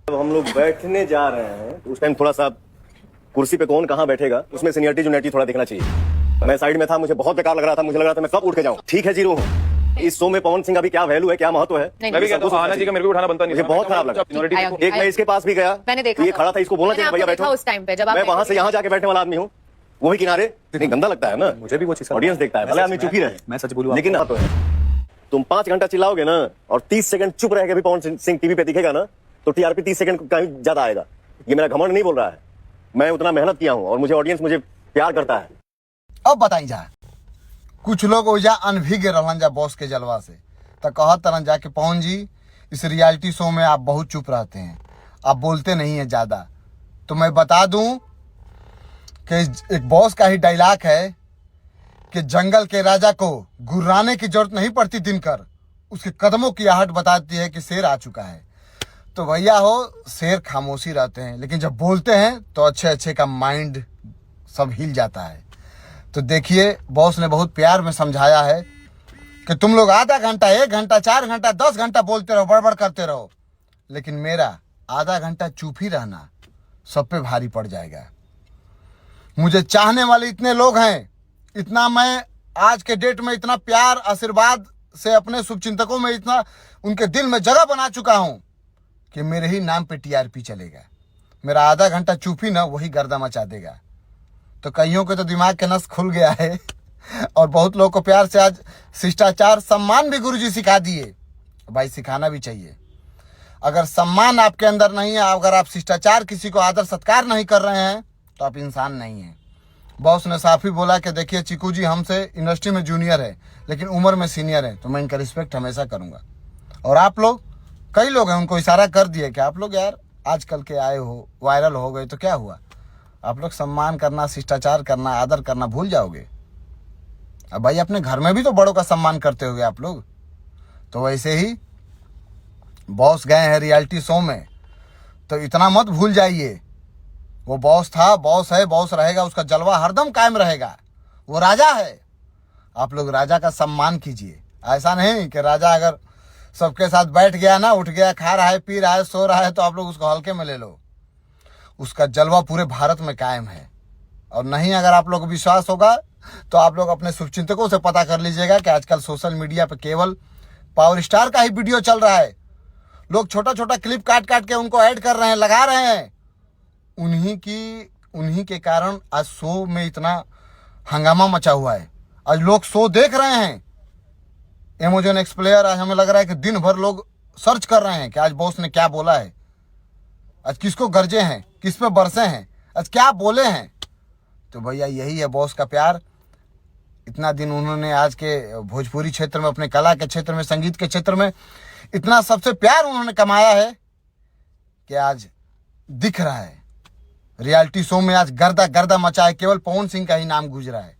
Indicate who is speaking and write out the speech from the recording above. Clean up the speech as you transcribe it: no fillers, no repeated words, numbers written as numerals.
Speaker 1: जब हम लोग बैठने जा रहे हैं उस टाइम थोड़ा सा कुर्सी पे कौन कहाँ बैठेगा उसमें सीनियरिटी जूनियरिटी थोड़ा देखना चाहिए। मैं साइड में था, मुझे बहुत बेकार लग रहा था, मुझे लग रहा था मैं कब उठ के जाऊं। ठीक है, जीरो हूँ। इस शो में पवन सिंह का भी क्या वैल्यू है, क्या महत्व है,
Speaker 2: मैं भी कहता हूं आना चाहिए, मेरे को उठाना बनता नहीं।
Speaker 1: मुझे बहुत खराब लगा। एक मैं इसके पास भी गया,
Speaker 2: मैंने देखा
Speaker 1: ये खड़ा था, इसको बोलना चाहिए भैया बैठो।
Speaker 2: उस टाइम पे जब
Speaker 1: मैं वहां से यहाँ जाके बैठने वाला आदमी हूँ, वो भी किनारे। इतनी गंदा लगता है ना,
Speaker 3: मुझे भी वो चीज
Speaker 1: ऑडियंस देखता है, भले आदमी चुप ही रहे।
Speaker 3: मैं सच बोलूं
Speaker 1: लेकिन तो है तुम 5 घंटा चिल्लाओगे ना और 30 सेकंड चुप रह के भी पवन सिंह टीवी पे दिखेगा ना तो टीआरपी 30 सेकंड का ज्यादा आएगा। ये मेरा घमंड नहीं बोल रहा है, मैं उतना मेहनत किया हूँ और मुझे ऑडियंस मुझे प्यार करता है।
Speaker 2: अब बताई जा,
Speaker 4: कुछ लोग ओजा अनभिज्ञ रहन जा बॉस के जलवा से, तो कहत तरन जा कि पवन जी इस रियलिटी शो में आप बहुत चुप रहते हैं, आप बोलते नहीं हैं ज्यादा। तो मैं बता दूं कि एक बॉस का ही डायलॉग है कि जंगल के राजा को गुर्राने की जरूरत नहीं पड़ती, दिनकर उसके कदमों की आहट बताती है कि शेर आ चुका है। तो भैया हो, शेर खामोशी रहते हैं लेकिन जब बोलते हैं तो अच्छे अच्छे का माइंड सब हिल जाता है। तो देखिए, बॉस ने बहुत प्यार में समझाया है कि तुम लोग आधा घंटा, 1 घंटा, 4 घंटा, 10 घंटा बोलते रहो, बड़बड़ करते रहो, लेकिन मेरा आधा घंटा चुप ही रहना सब पे भारी पड़ जाएगा। मुझे चाहने वाले इतने लोग हैं, इतना मैं आज के डेट में इतना प्यार आशीर्वाद से अपने शुभचिंतकों में इतना उनके दिल में जगह बना चुका हूं कि मेरे ही नाम पे टीआरपी चलेगा। मेरा आधा घंटा चुप ही ना वही गर्दा मचा देगा। तो कईयों के तो दिमाग के नस खुल गया है और बहुत लोगों को प्यार से आज शिष्टाचार सम्मान भी गुरुजी सिखा दिए। भाई सिखाना भी चाहिए। अगर सम्मान आपके अंदर नहीं है, अगर आप शिष्टाचार किसी को आदर सत्कार नहीं कर रहे हैं तो आप इंसान नहीं हैं। बॉस ने साफ ही बोला कि देखिए चीकू जी हमसे इंडस्ट्री में जूनियर है लेकिन उम्र में सीनियर है, तो मैं इनका रिस्पेक्ट हमेशा करूंगा। और आप लोग, कई लोग हैं उनको इशारा कर दिए कि आप लोग यार आजकल के आए हो, वायरल हो गए तो क्या हुआ, आप लोग सम्मान करना, शिष्टाचार करना, आदर करना भूल जाओगे। अब भाई अपने घर में भी तो बड़ों का सम्मान करते होगे आप लोग। तो वैसे ही बॉस गए हैं रियलिटी शो में, तो इतना मत भूल जाइए, वो बॉस था, बॉस है, बॉस रहेगा, उसका जलवा हरदम कायम रहेगा। वो राजा है, आप लोग राजा का सम्मान कीजिए। ऐसा नहीं कि राजा अगर सबके साथ बैठ गया ना, उठ गया, खा रहा है, पी रहा है, सो रहा है, तो आप लोग उसको हल्के में ले लो। उसका जलवा पूरे भारत में कायम है। और नहीं अगर आप लोग को विश्वास होगा तो आप लोग अपने शुभचिंतकों से पता कर लीजिएगा कि आजकल सोशल मीडिया पे केवल पावर स्टार का ही वीडियो चल रहा है। लोग छोटा छोटा क्लिप काट काट के उनको ऐड कर रहे हैं, लगा रहे हैं। उन्हीं के कारण आज शो में इतना हंगामा मचा हुआ है। आज लोग शो देख रहे हैं। एमेजॉन एक्सप्लेयर, आज हमें लग रहा है कि दिन भर लोग सर्च कर रहे हैं कि आज बॉस ने क्या बोला है, आज किसको गरजे हैं, किस पे बरसे हैं, आज क्या बोले हैं। तो भैया यही है बॉस का प्यार। इतना दिन उन्होंने आज के भोजपुरी क्षेत्र में, अपने कला के क्षेत्र में, संगीत के क्षेत्र में इतना सबसे प्यार उन्होंने कमाया है कि आज दिख रहा है। रियलिटी शो में आज गर्दा गर्दा मचा है, केवल पवन सिंह का ही नाम गूंज रहा है।